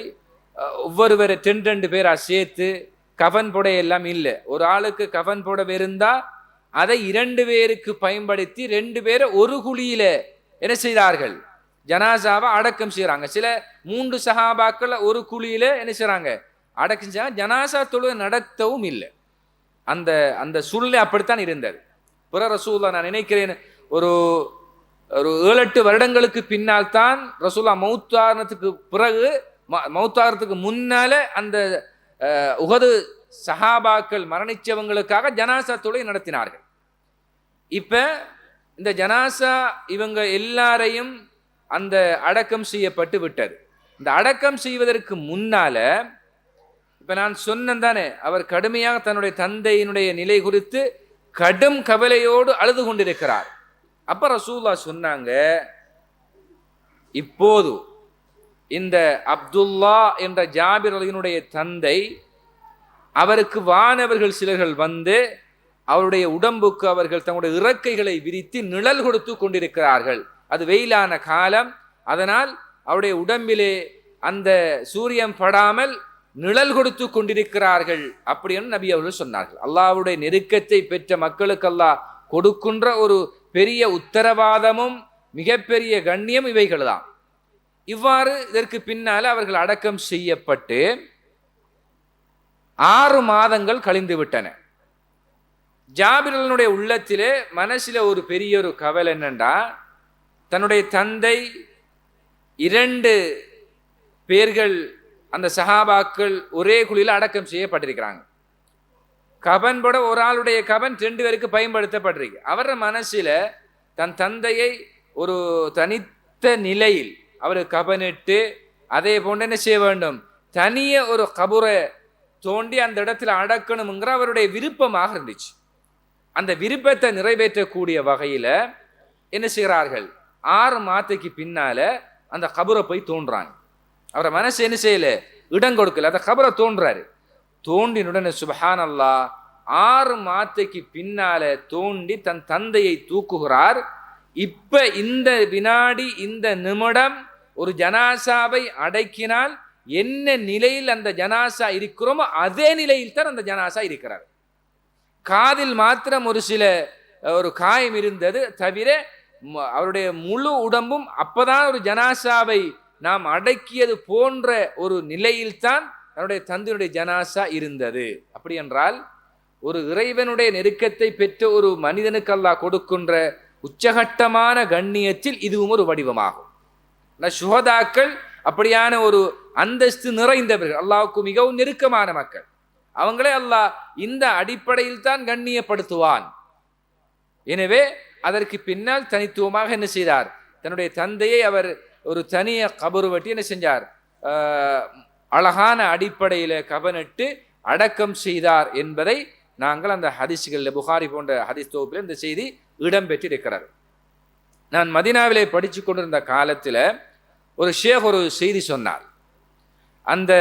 ஒவ்வொருவரை 2 பேரா சேர்த்து, கஃன் போட எல்லாம் இல்லை, ஒரு ஆளுக்கு கஃன் போட இருந்தா அதை 2 பேருக்கு பயன்படுத்தி 2 பேரை ஒரு குழியில என்ன செய்தார்கள், ஜனாசாவை அடக்கம் செய்யறாங்க. சில 3 சஹாபாக்கள் ஒரு குழியில என்ன செய்யறாங்க, அடக்கம் செய்ய. ஜனாசா தொழுகை நடத்தவும் இல்லை. அந்த அந்த சூழ்நிலை அப்படித்தான் இருந்தது. பிற ரசூலுல்லாஹ் நான் நினைக்கிறேன் ஒரு 7-8 வருடங்களுக்கு பின்னால் தான் ரசூலுல்லாஹ் மௌத்தானத்துக்கு பிறகு, மௌத்தாகிறதுக்கு முன்னால அந்த உஹது சஹாபாக்கள் மரணிச்சவங்களுக்காக ஜனாசா தொழுகை நடத்தினார்கள். இப்ப இந்த ஜனாசா இவங்க எல்லாரையும் அந்த அடக்கம் செய்யப்பட்டு விட்டது. இந்த அடக்கம் செய்வதற்கு முன்னால இப்ப நான் சொன்னேன் தானே, அவர் கடுமையாக தன்னுடைய தந்தையினுடைய நிலை குறித்து கடும் கவலையோடு அழுது கொண்டிருக்கிறார். அப்ப ரசூலுல்லாஹ் சொன்னாங்க, இப்போது இந்த அப்துல்லா என்ற ஜாபிர் அலியினுடைய தந்தை, அவருக்கு வானவர்கள் சிலர்கள் வந்து அவருடைய உடம்புக்கு அவர்கள் தங்களுடைய இறக்கைகளை விரித்து நிழல் கொடுத்து கொண்டிருக்கிறார்கள். அது வெயிலான காலம், அதனால் அவருடைய உடம்பிலே அந்த சூரியன் படாமல் நிழல் கொடுத்து கொண்டிருக்கிறார்கள் அப்படின்னு நபி அவர்கள் சொன்னார்கள். அல்லாஹ்வுடைய நெருக்கத்தை பெற்ற மக்களுக்கு அல்லாஹ் கொடுக்கின்ற ஒரு பெரிய உத்தரவாதமும் மிகப்பெரிய கண்ணியம் இவைகள் தான். இவ்வாறு இதற்கு பின்னால் அவர்கள் அடக்கம் செய்யப்பட்டு 6 மாதங்கள் கழிந்து விட்டன. ஜாபிர்களுடைய உள்ளத்திலே மனசில ஒரு பெரிய ஒரு கவலை என்னண்டா, தன்னுடைய தந்தை 2 பேர்கள் அந்த சஹாபாக்கள் ஒரே குழியில் அடக்கம் செய்யப்பட்டிருக்கிறாங்க. கபன் போட ஒரு ஆளுடைய கபன் 2 பேருக்கு பயன்படுத்தப்பட்டிருக்கு. அவர மனசில தன் தந்தையை ஒரு தனித்த நிலையில் அவர் கபனிட்டு அதே போன்று என்ன செய்ய வேண்டும், தனிய ஒரு கபரை தோண்டி அந்த இடத்துல அடக்கணுங்கிற அவருடைய விருப்பமாக இருந்துச்சு. அந்த விருப்பத்தை நிறைவேற்றக்கூடிய வகையில என்ன செய்கிறார்கள், 6 மாதத்துக்கு பின்னால அந்த கபரை போய் தோன்றாங்க. அவரை மனசு என்ன செய்யல, இடம் கொடுக்கல, அந்த கபரை தோன்றாரு. தோண்டினுடன் சுப்ஹானல்லாஹ் 6 மாதத்துக்கு பின்னால தோண்டி தன் தந்தையை தூக்குகிறார். இப்ப இந்த வினாடி இந்த நிமிடம் ஒரு ஜனாசாவை அடக்கினால் என்ன நிலையில் அந்த ஜனாசா இருக்கிறோமோ அதே நிலையில் தான் அந்த ஜனாசா இருக்கிறார். காதில் மாத்திரம் ஒரு சில ஒரு காயம் இருந்தது தவிர அவருடைய முழு உடம்பும் அப்பதான் ஒரு ஜனாசாவை நாம் அடக்கியது போன்ற ஒரு நிலையில்தான் அவருடைய தந்தையுடைய ஜனாசா இருந்தது. அப்படி என்றால் ஒரு இறைவனுடைய நெருக்கத்தை பெற்ற ஒரு மனிதனுக்கு அல்லாஹ் கொடுக்கின்ற உச்சகட்டமான கண்ணியத்தில் இதுவும் ஒரு வடிவமாகும். சுஹதாக்கள் அப்படியான ஒரு அந்தஸ்து நிறைந்தவர்கள், அல்லாஹ்வுக்கு மிகவும் நெருக்கமான மக்கள். அவங்களே அல்லாஹ் இந்த அடிப்படையில் தான் கண்ணியப்படுத்துவான். எனவே அதற்கு பின்னால் தனித்துவமாக என்ன செய்தார், தன்னுடைய தந்தையை அவர் ஒரு தனிய கபரு வெட்டி என்ன செஞ்சார், அழகான அடிப்படையில் கபனிட்டு அடக்கம் செய்தார் என்பதை நாங்கள் அந்த ஹதீஸ்களில் புகாரி போன்ற ஹதீஸ் தொகுப்பில் இந்த செய்தி இடம்பெற்றிருக்கிறது. நான் மதீனாவிலே படித்து கொண்டிருந்த காலத்தில் ஒரு ஷேக் ஒரு செய்தி சொன்னார். அந்த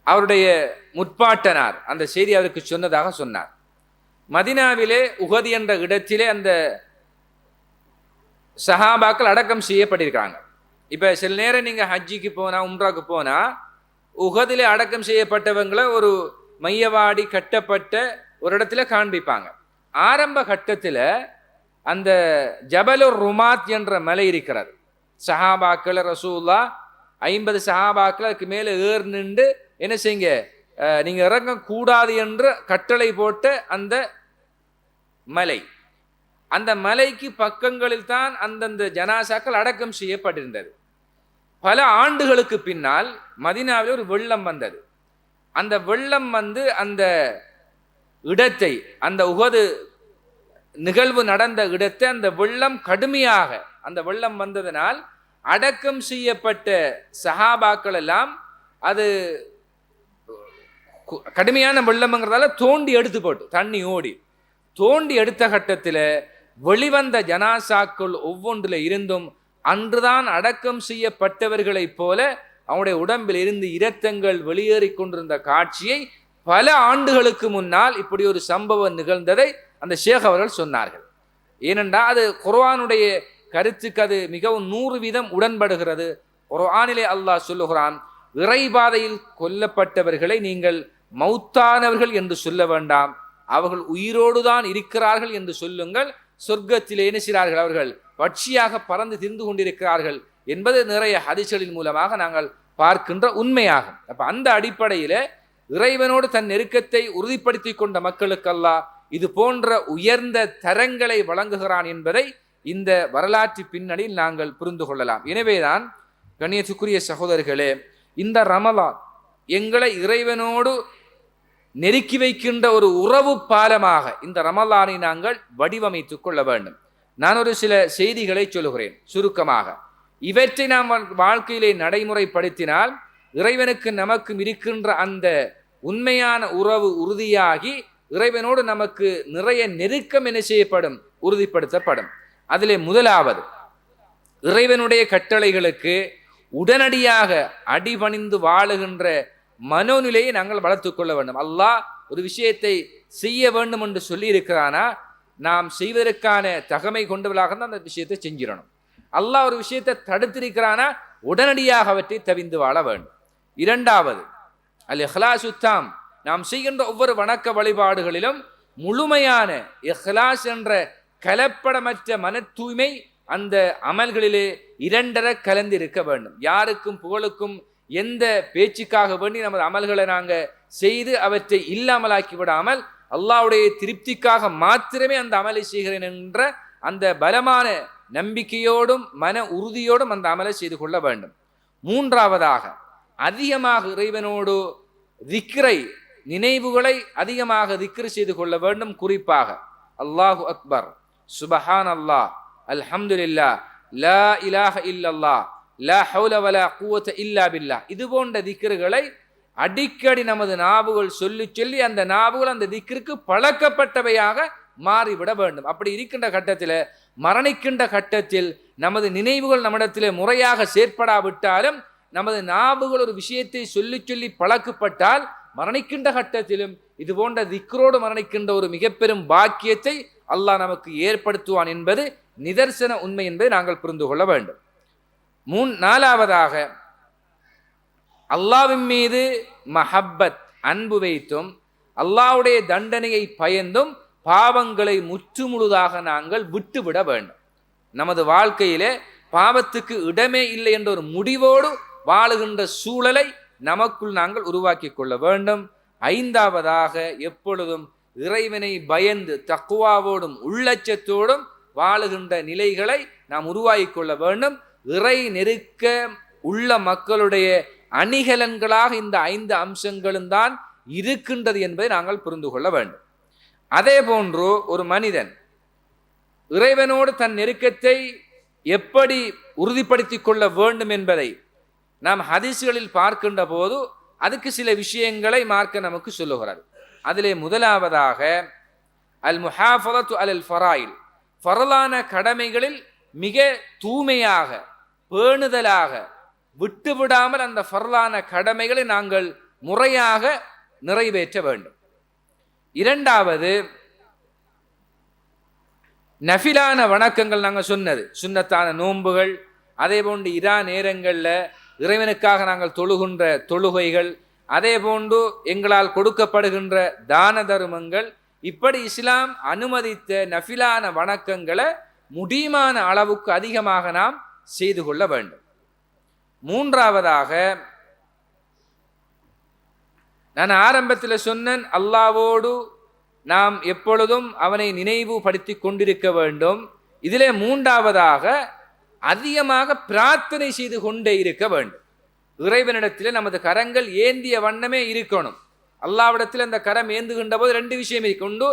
அவருடைய முற்பாட்டனார் அந்த செய்தி அவருக்கு சொன்னதாக சொன்னார். மதீனாவிலே உஹது என்ற இடத்திலே அந்த சஹாபாக்கள் அடக்கம் செய்யப்பட்டிருக்காங்க. இப்போ சில நேரம் நீங்கள் ஹஜ்ஜிக்கு போனால் உம்ராக்கு போனால் உஹதிலே அடக்கம் செய்யப்பட்டவங்களை ஒரு மையவாடி கட்டப்பட்ட ஒரு இடத்துல காண்பிப்பாங்க. ஆரம்ப கட்டத்தில் அந்த ஜபலுர் ருமாத் என்ற மலை இருக்கிறது. சஹாபாக்கள் ரசூலுல்லாஹ் 50 சஹாபாக்கள் அதுக்கு மேலே ஏறி நின்று என்ன செய்யுங்க, நீங்கள் இறங்கக்கூடாது என்று கட்டளை போட்ட அந்த மலை, அந்த மலைக்கு பக்கங்களில் தான் அந்தந்த ஜனாசாக்கள் அடக்கம் செய்யப்பட்டிருந்தது. பல ஆண்டுகளுக்கு பின்னால் மதீனாவில் ஒரு வெள்ளம் வந்தது. அந்த வெள்ளம் வந்து அந்த இடத்தை, அந்த உஹது நிகழ்வு நடந்த இடத்தை அந்த வெள்ளம் கடுமையாக, அந்த வெள்ளம் வந்ததனால் அடக்கம் செய்யப்பட்ட சஹாபாக்கள் எல்லாம் அது கடுமையான வெள்ளம்ங்கிறதால தோண்டி எடுத்து போட்டு தண்ணி ஓடி தோண்டி எடுத்த கட்டத்தில் வெளிவந்த ஜனாசாக்கள் ஒவ்வொன்றில் இருந்தும் அன்றுதான் அடக்கம் செய்யப்பட்டவர்களைப் போல அவனுடைய உடம்பில் இருந்து இரத்தங்கள் வெளியேறி கொண்டிருந்த காட்சியை பல ஆண்டுகளுக்கு முன்னால் இப்படி ஒரு சம்பவம் நிகழ்ந்ததை அந்த ஷேக் அவர்கள் சொன்னார்கள். ஏனென்றால் அது குர்ஆனுடைய கருத்துக்கு அது மிகவும் 100% உடன்படுகிறது. குர்ஆனிலே அல்லாஹ் சொல்லுகிறான், இறைபாதையில் கொல்லப்பட்டவர்களை நீங்கள் மௌத்தானவர்கள் என்று சொல்ல வேண்டாம், அவர்கள் உயிரோடு தான் இருக்கிறார்கள் என்று சொல்லுங்கள். சொர்க்கத்திலே என்ன செய்கிறார்கள், அவர்கள் பட்சியாக பறந்து திரிந்து கொண்டிருக்கிறார்கள் என்பது நிறைய ஹதீஸ்களின் மூலமாக நாங்கள் பார்க்கின்ற உண்மையாகும். அப்ப அந்த அடிப்படையில் இறைவனோடு தன் நெருக்கத்தை உறுதிப்படுத்தி கொண்ட மக்களுக்கு அல்லாஹ் இது போன்ற உயர்ந்த தரங்களை வழங்குகிறான் என்பதை இந்த வரலாற்று பின்னணியில் நாங்கள் புரிந்து கொள்ளலாம். எனவேதான் கண்ணியத்துக்குரிய சகோதரர்களே, இந்த ரமலான் எங்களை இறைவனோடு நெருக்கி வைக்கின்ற ஒரு உறவு பாலமாக இந்த ரமலானை நாங்கள் வடிவமைத்துக் கொள்ள வேண்டும். நான் ஒரு சில செய்திகளை சொல்லுகிறேன் சுருக்கமாக. இவற்றை நாம் வாழ்க்கையிலே நடைமுறைப்படுத்தினால் இறைவனுக்கு நமக்கும் இருக்கின்ற அந்த உண்மையான உறவு உறுதியாகி இறைவனோடு நமக்கு நிறைய நெருக்கம் என்ன செய்யப்படும், உறுதிப்படுத்தப்படும். அதிலே முதலாவது, இறைவனுடைய கட்டளைகளுக்கு உடனடியாக அடிபணிந்து வாழுகின்ற மனோநிலையை நாங்கள் வளர்த்துக் கொள்ள வேண்டும். அல்லாஹ் ஒரு விஷயத்தை செய்ய வேண்டும் என்று சொல்லி இருக்கிறானா, நாம் செய்வதற்கான தகமை கொண்டவர்களாக தான் அந்த விஷயத்தை செஞ்சிடணும். அல்லாஹ் ஒரு விஷயத்தை தடுத்திருக்கிறானா உடனடியாக அவற்றை தவிந்து வாழ வேண்டும். இரண்டாவது அல் இஹ்லாஸு தாம், நாம் செய்கின்ற ஒவ்வொரு வணக்க வழிபாடுகளிலும் முழுமையான இஹ்லாஸ் என்ற கலப்படமற்ற மன தூய்மை அந்த அமல்களிலே இரண்டர கலந்திருக்க வேண்டும். யாருக்கும் புகழுக்கும் எந்த பேச்சுக்காக வேண்டி நமது அமல்களை நாங்கள் செய்து அவற்றை இல்லாமலாக்கி விடாமல் அல்லாஹ்வுடைய திருப்திக்காக மாத்திரமே அந்த அமலை செய்கிறேன் என்ற அந்த பலமான நம்பிக்கையோடும் மன உறுதியோடும் அந்த அமலை செய்து கொள்ள வேண்டும். மூன்றாவதாக அதிகமாக இறைவனோடு திக்ரை, நினைவுகளை அதிகமாக திக்ரு செய்து கொள்ள வேண்டும். குறிப்பாக அல்லாஹு அக்பர், சுபஹான் அல்லாஹ், அல்ஹம்துலில்லாஹ், லா இலாஹ இல்லல்லாஹ், லா ஹவுல வலா குவத இல்லா பில்லாஹ், இது போன்ற திக்ருகளை அடிக்கடி நமது நாவுகள் சொல்லி சொல்லி அந்த நாவுகள் அந்த திக்ருக்கு பழக்கப்பட்டவையாக மாறிவிட வேண்டும். அப்படி இருக்கின்ற கட்டத்தில், மரணிக்கின்ற கட்டத்தில் நமது நினைவுகள் நம்மிடத்திலே முறையாக செயற்படாவிட்டாலும் நமது நாவுகள் ஒரு விஷயத்தை சொல்லி சொல்லி பழக்கப்பட்டால் மரணிக்கின்ற கட்டத்திலும் இது போன்ற திக்ரோடு மரணிக்கின்ற ஒரு மிக பெரும் பாக்கியத்தை அல்லாஹ் நமக்கு ஏற்படுத்துவான் என்பது நிதர்சன உண்மை என்பதை நாங்கள் புரிந்து கொள்ள வேண்டும். நாலாவதாக அல்லாஹ்வின் மீது மஹப்பத், அன்பு வைத்தும் அல்லாஹ்வுடைய தண்டனையை பயந்தும் பாவங்களை முற்றுமுழுதாக நாங்கள் விட்டுவிட வேண்டும். நமது வாழ்க்கையிலே பாவத்துக்கு இடமே இல்லை என்ற ஒரு முடிவோடு வாழுகின்ற சூழலை நமக்குள் நாங்கள் உருவாக்கி கொள்ள வேண்டும். ஐந்தாவதாக எப்பொழுதும் இறைவனை பயந்து தக்குவாவோடும் உள்ளச்சத்தோடும் வாழுகின்ற நிலைகளை நாம் உருவாக்கி கொள்ள வேண்டும். இறை நெருக்க உள்ள மக்களுடைய அணிகலன்களாக இந்த 5 அம்சங்களும் தான் இருக்கின்றது என்பதை நாங்கள் புரிந்து கொள்ள வேண்டும். அதே போன்று ஒரு மனிதன் இறைவனோடு தன் நெருக்கத்தை எப்படி உறுதிப்படுத்தி கொள்ள வேண்டும் என்பதை நாம் ஹதீஸ்களில் பார்க்கின்ற போது அதுக்கு சில விஷயங்களை மார்க்க நமக்கு சொல்லுகிறார். அதிலே முதலாவதாக அல் முஹாஃபலத்து அலல் ஃபராயில், ஃபரலான கடமைகளில் மிக தூய்மையாக பேணுதலாக விட்டுவிடாமல் அந்த ஃபரலான கடமைகளை நாங்கள் முறையாக நிறைவேற்ற வேண்டும். இரண்டாவது நஃபிலான வணக்கங்கள், நாங்கள் சொன்னது சுன்னத்தான நோன்புகள், அதே போன்று இரா நேரங்களில் இறைவனுக்காக நாங்கள் தொழுகின்ற தொழுகைகள், அதே போன்று எங்களால் கொடுக்கப்படுகின்ற தான தர்மங்கள், இப்படி இஸ்லாம் அனுமதித்த நஃபிலான வணக்கங்களை முடியுமான அளவுக்கு அதிகமாக நாம் செய்து கொள்ள வேண்டும். மூன்றாவதாக நான் ஆரம்பத்தில் சொன்னேன், அல்லாஹ்வோடு நாம் எப்பொழுதும் அவனை நினைவுபடுத்தி கொண்டிருக்க வேண்டும். இதிலே மூன்றாவதாக அதிகமாக பிரார்த்தனை செய்து கொண்டே இருக்க வேண்டும். இறைவனிடத்தில் நமது கரங்கள் ஏந்திய வண்ணமே இருக்கணும். அல்லாஹ்விடத்தில் அந்த கரம் ஏந்துகின்ற போது 2 விஷயம் கொண்டு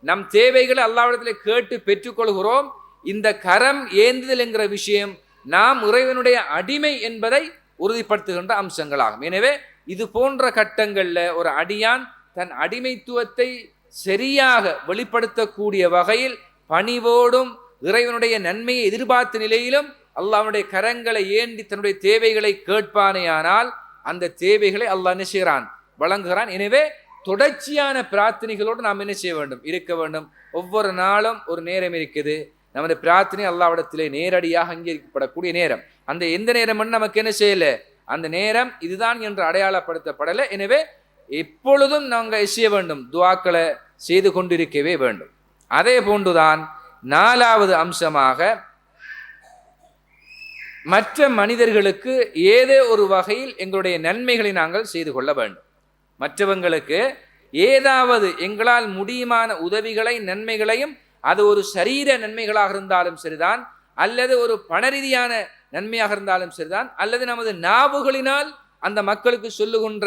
நம் தேவைகளை அல்லாஹ்விடத்தில் கேட்டு பெற்றுக்கொள்கிறோம். இந்த கரம் ஏந்துதல் என்கிற விஷயம் நாம் இறைவனுடைய அடிமை என்பதை உறுதிப்படுத்துகின்ற அம்சங்களாகும். எனவே இது போன்ற கட்டங்களில் ஒரு அடியான் தன் அடிமைத்துவத்தை சரியாக வெளிப்படுத்தக்கூடிய வகையில் பணிவோடும் இறைவனுடைய நன்மையை எதிர்பார்த்த நிலையிலும் அல்லாஹ்வுடைய கரங்களை ஏந்தி தன்னுடைய தேவைகளை கேட்பானேயானால் அந்த தேவைகளை அல்லாஹ் என்ன செய்கிறான், வழங்குகிறான். எனவே தொடர்ச்சியான பிரார்த்தனைகளோடு நாம் என்ன செய்ய வேண்டும், இருக்க வேண்டும். ஒவ்வொரு நாளும் ஒரு நேரம் இருக்குது, நமது பிரார்த்தனை அல்லாஹ்விடத்திலே நேரடியாக அங்கீகரிக்கப்படக்கூடிய நேரம். அந்த எந்த நேரம் நமக்கு என்ன செய்யல, அந்த நேரம் இதுதான் என்று அடையாளப்படுத்தப்படலை. எனவே எப்பொழுதும் நாங்கள் செய்ய வேண்டும், துஆக்களை செய்து கொண்டிருக்கவே வேண்டும். அதே போன்றுதான் 4வது அம்சமாக மற்ற மனிதர்களுக்கு ஏதோ ஒரு வகையில் எங்களுடைய நன்மைகளை நாங்கள் செய்து கொள்ள வேண்டும். மற்றவங்களுக்கு ஏதாவது எங்களால் முடியுமான உதவிகளை நன்மைகளையும், அது ஒரு சரீர நன்மைகளாக இருந்தாலும் சரிதான், அல்லது ஒரு பணரீதியான நன்மையாக இருந்தாலும் சரிதான், அல்லது நமது நாவுகளினால் அந்த மக்களுக்கு சொல்லுகின்ற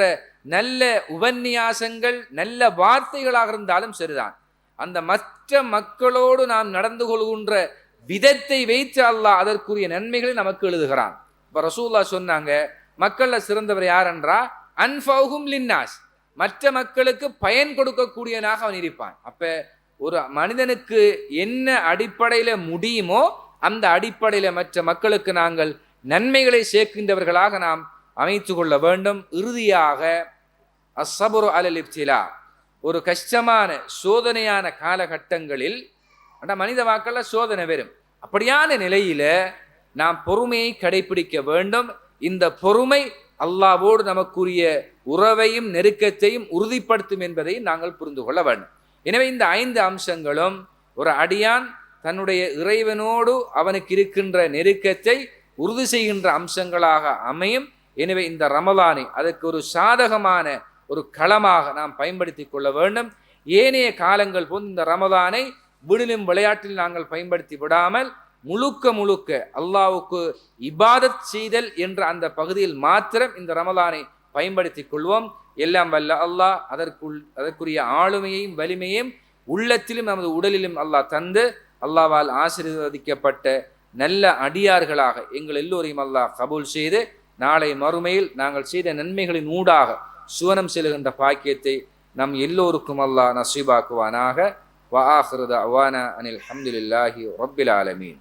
நல்ல உபன்யாசங்கள் நல்ல வார்த்தைகளாக இருந்தாலும் சரிதான், அந்த மற்ற மக்களோடு நாம் நடந்து கொள்கின்ற விதத்தை வைத்து அல்லாஹ் அதற்குரிய நன்மைகளை நமக்கு எழுதுகிறான். இப்போ ரசூலுல்லாஹ் சொன்னாங்க, மக்கள்ல சிறந்தவர் யார் என்றா அன்ஃபௌஹும் லின்னாஸ், மற்ற மக்களுக்கு பயன் கொடுக்கக்கூடியவனாக அவன் இருப்பான். அப்ப ஒரு மனிதனுக்கு என்ன அடிப்படையில முடியுமோ அந்த அடிப்படையில மற்ற மக்களுக்கு நாங்கள் நன்மைகளை சேர்க்கின்றவர்களாக நாம் அமைத்து கொள்ள வேண்டும். இறுதியாக அஸ்ஸபுரு அலல் இப்திலா, ஒரு கஷ்டமான சோதனையான காலகட்டங்களில் மனித வாக்கல்ல சோதனை வரும். அப்படியான நிலையில நாம் பொறுமையை கடைபிடிக்க வேண்டும். இந்த பொறுமை அல்லாஹ்வோடு நமக்குரிய உறவையும் நெருக்கத்தையும் உறுதிப்படுத்தும் என்பதை நாங்கள் புரிந்து கொள்ள வேண்டும். எனவே இந்த 5 அம்சங்களும் ஒரு அடியான் தன்னுடைய இறைவனோடு அவனுக்கு இருக்கின்ற நெருக்கத்தை உறுதி செய்கின்ற அம்சங்களாக அமையும். எனவே இந்த ரமலானை அதற்கு ஒரு சாதகமான ஒரு களமாக நாம் பயன்படுத்தி கொள்ள வேண்டும். ஏனைய காலங்கள் போல் இந்த ரமலானை விடிலும் விளையாட்டில் நாங்கள் பயன்படுத்தி விடாமல் முழுக்க அல்லாஹ்வுக்கு இபாதத் செய்தல் என்ற அந்த பகுதியில் மாத்திரம் இந்த ரமலானை பயன்படுத்தி கொள்வோம். எல்லாம் வல்ல அல்லாஹ் அதற்குரிய ஆளுமையையும் வலிமையும் உள்ளத்திலும் நமது உடலிலும் அல்லாஹ் தந்து அல்லாஹ்வால் ஆசீர்வதிக்கப்பட்ட நல்ல அடியார்களாக எங்கள் எல்லோரையும் அல்லாஹ் கபூல் செய்து நாளை மறுமையில் நாங்கள் செய்த நன்மைகளின் ஊடாக சுவனம் செல்கின்ற பாக்கியத்தை நம் எல்லோருக்கும் அல்லாஹ் நசீபாக்குவானாக. வஆகிரு தஅவானா அனில் ஹம்துலில்லாஹி ரப்பில் ஆலமீன்.